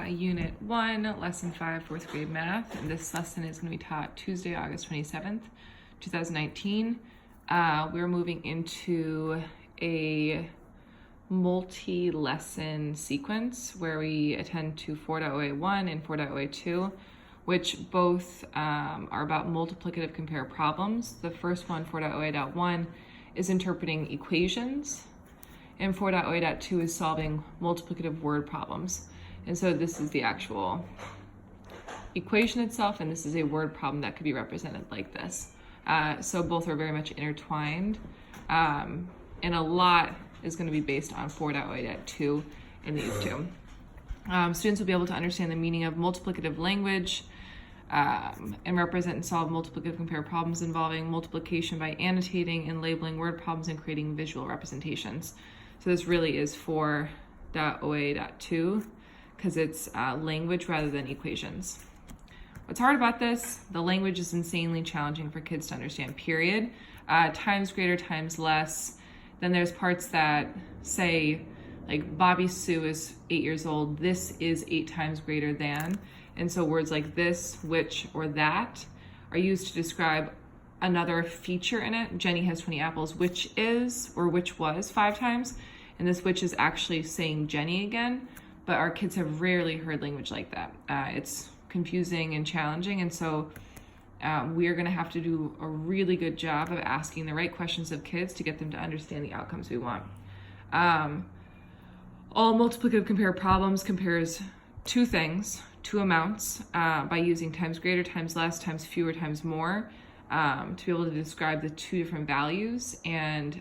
Unit 1, Lesson 5, 4th grade math. And this lesson is going to be taught Tuesday, August 27th, 2019. We're moving into a multi-lesson sequence where we attend to 4.0A1 and 4.0A2, which both are about multiplicative compare problems. The first one, 4.0A.1, is interpreting equations, and 4.0A.2 is solving multiplicative word problems. And so this is the actual equation itself, and this is a word problem that could be represented like this. So both are very much intertwined, and a lot is going to be based on 4.0A.2 in these two. Students will be able to understand the meaning of multiplicative language and represent and solve multiplicative compare problems involving multiplication by annotating and labeling word problems and creating visual representations. So this really is 4.0A.2 because it's language rather than equations. What's hard about this? The language is insanely challenging for kids to understand, period. Times greater, times less. Then there's parts that say, like Bobby Sue is 8 years old, this is 8 times greater than. And so words like this, which, or that are used to describe another feature in it. Jenny has 20 apples, which is, or which was 5 times. And this which is actually saying Jenny again, but our kids have rarely heard language like that. It's confusing and challenging. And so we are gonna have to do a really good job of asking the right questions of kids to get them to understand the outcomes we want. All multiplicative compare problems compares two things, two amounts, by using times greater, times less, times fewer, times more, to be able to describe the two different values. And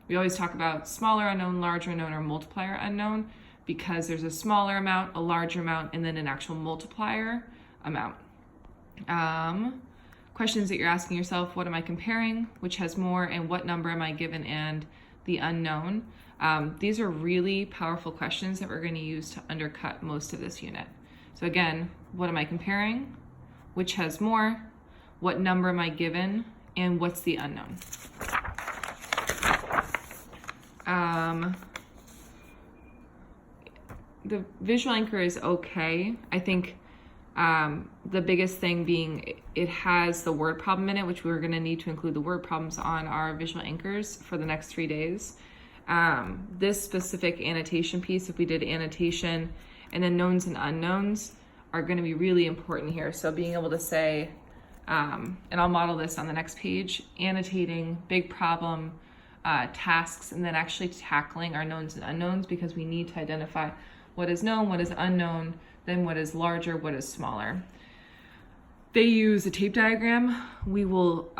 we always talk about smaller unknown, larger unknown, or multiplier unknown, because there's a smaller amount, a larger amount, and then an actual multiplier amount. Questions that you're asking yourself: what am I comparing, which has more, and what number am I given, and the unknown. These are really powerful questions that we're going to use to undercut most of this unit. So again, what am I comparing, which has more, what number am I given, and what's the unknown. The visual anchor is okay. I think the biggest thing being it has the word problem in it, which we're going to need to include the word problems on our visual anchors for the next 3 days. This specific annotation piece, if we did annotation and then knowns and unknowns, are going to be really important here. So being able to say, and I'll model this on the next page, annotating big problem tasks, and then actually tackling our knowns and unknowns, because we need to identify what is known, what is unknown, then what is larger, what is smaller. They use a tape diagram. We will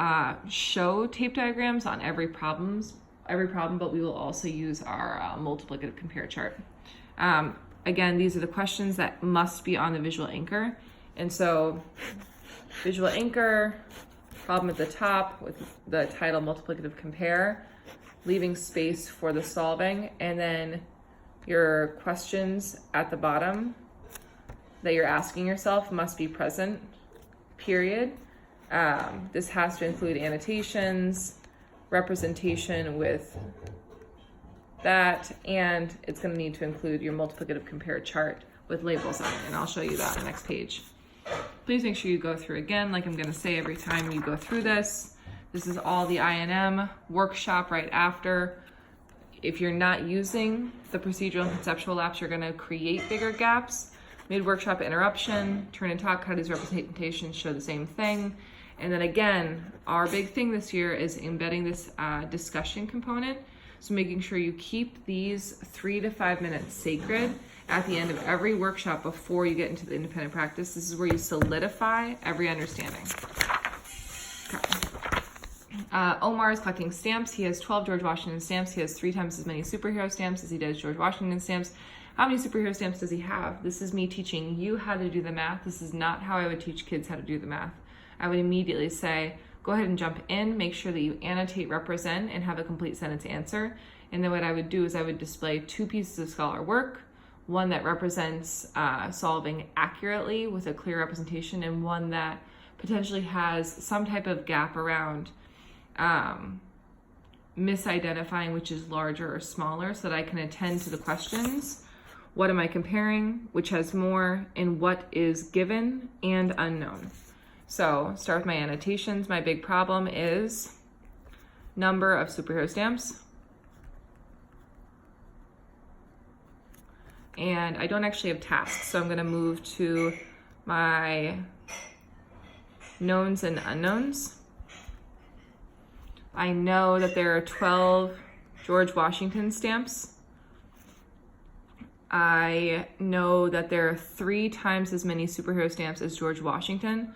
show tape diagrams on every problem, but we will also use our multiplicative compare chart. Again, these are the questions that must be on the visual anchor. And so visual anchor, problem at the top with the title multiplicative compare, leaving space for the solving, and then your questions at the bottom that you're asking yourself must be present, period. This has to include annotations, representation with that, and it's going to need to include your multiplicative compare chart with labels on it, and I'll show you that on the next page. Please make sure you go through again, like I'm going to say every time you go through this. This is all the I&M workshop right after. If you're not using the procedural and conceptual laps, you're going to create bigger gaps. Mid-workshop interruption, turn and talk, how does representation show the same thing? And then again, our big thing this year is embedding this discussion component. So making sure you keep these 3 to 5 minutes sacred at the end of every workshop before you get into the independent practice. This is where you solidify every understanding. Okay. Omar is collecting stamps. He has 12 George Washington stamps. He has 3 times as many superhero stamps as he does George Washington stamps. How many superhero stamps does he have? This is me teaching you how to do the math. This is not how I would teach kids how to do the math. I would immediately say, go ahead and jump in, make sure that you annotate, represent, and have a complete sentence answer. And then what I would do is I would display 2 pieces of scholar work, one that represents solving accurately with a clear representation, and one that potentially has some type of gap around misidentifying which is larger or smaller, so that I can attend to the questions what am I comparing, which has more, and what is given and unknown. So start with my annotations. My big problem is number of superhero stamps. And I don't actually have tasks, so I'm gonna move to my knowns and unknowns. I know that there are 12 George Washington stamps. I know that there are 3 times as many superhero stamps as George Washington.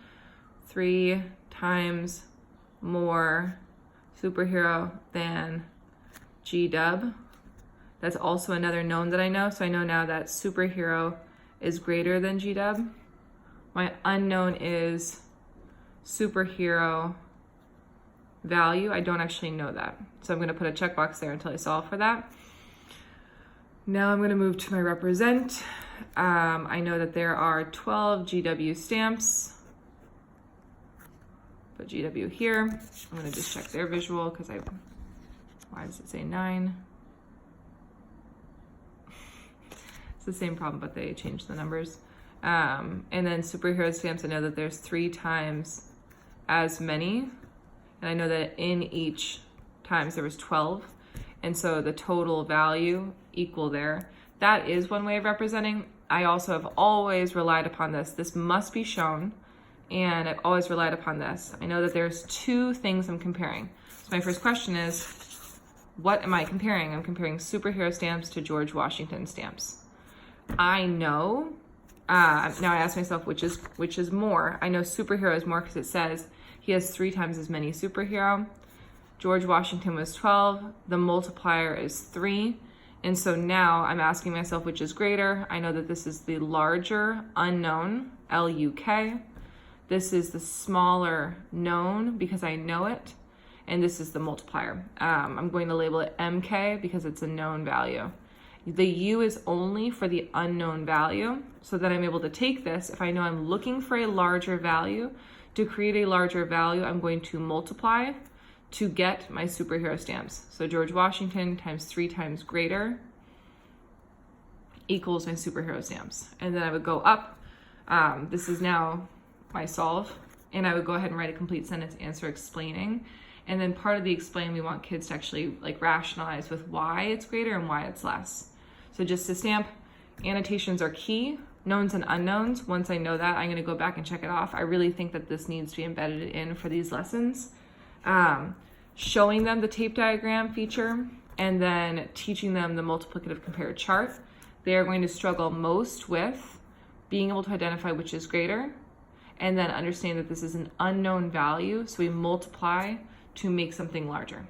3 times more superhero than G-Dub. That's also another known that I know. So I know now that superhero is greater than G-Dub. My unknown is superhero value. I don't actually know that. So I'm gonna put a checkbox there until I solve for that. Now I'm gonna move to my represent. I know that there are 12 GW stamps. Put GW here. I'm gonna just check their visual because why does it say 9? It's the same problem, but they changed the numbers. And then superhero stamps, I know that there's 3 times as many. And I know that in each times there was 12. And so the total value equal there. That is one way of representing. I also have always relied upon this. This must be shown. And I've always relied upon this. I know that there's 2 things I'm comparing. So my first question is, what am I comparing? I'm comparing superhero stamps to George Washington stamps. I know, now I ask myself, which is more? I know superhero is more because it says he has 3 times as many superhero. George Washington was 12. The multiplier is 3. And so now I'm asking myself, which is greater? I know that this is the larger unknown, LUK. This is the smaller known because I know it. And this is the multiplier. I'm going to label it MK because it's a known value. The U is only for the unknown value, so that I'm able to take this. If I know I'm looking for a larger value, to create a larger value, I'm going to multiply to get my superhero stamps. So George Washington times 3 times greater equals my superhero stamps. And then I would go up. This is now my solve. And I would go ahead and write a complete sentence answer explaining. And then part of the explain, we want kids to actually like rationalize with why it's greater and why it's less. So just to stamp, annotations are key. Knowns and unknowns. Once I know that, I'm gonna go back and check it off. I really think that this needs to be embedded in for these lessons. Showing them the tape diagram feature and then teaching them the multiplicative compare chart. They are going to struggle most with being able to identify which is greater and then understand that this is an unknown value. So we multiply to make something larger.